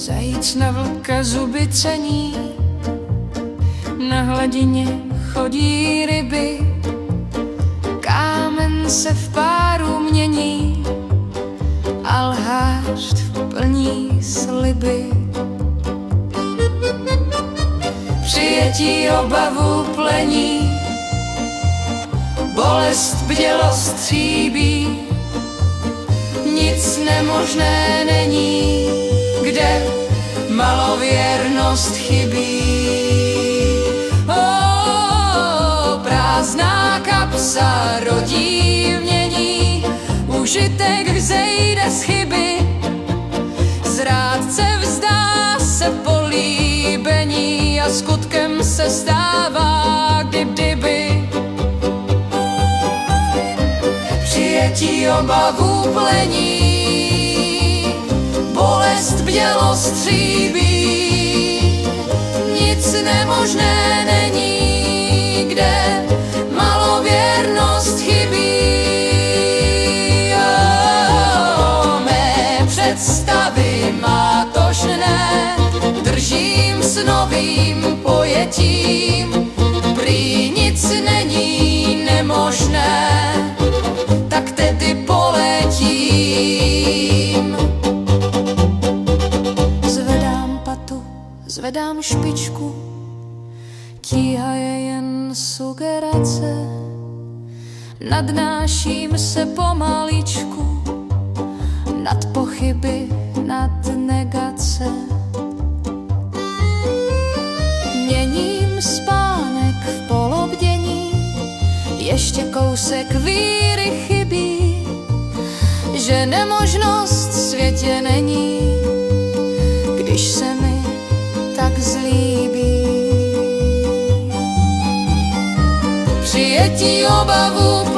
Zajíc na vlka zuby cení, na hladině chodí ryby, kámen se v páru mění a lhář plní sliby. Přijetí obavu plení, bolest bdělost stříbí, nic nemožné není, kde malověrnost chybí. Prázdná kapsa rodí mění, užitek vzejde z chyby, zrádce vzdá se políbení a skutkem se stává kdyby. Přijetí obavu plení, bolest bdělost stříbí, nic nemožné není, kde malověrnost chybí. Mé představy mátožné držím s novým pojetím, prý nic není nemožné, tak tedy poletím. Zvedám patu, zvedám špičku, tíha je jen sugerace, nadnáším se pomaličku nad pochyby, nad negace. Měním spánek v polobdění, ještě kousek víry chybí, že nemožnost v světě není, když se mi tak zlíbí. Přijetí obavu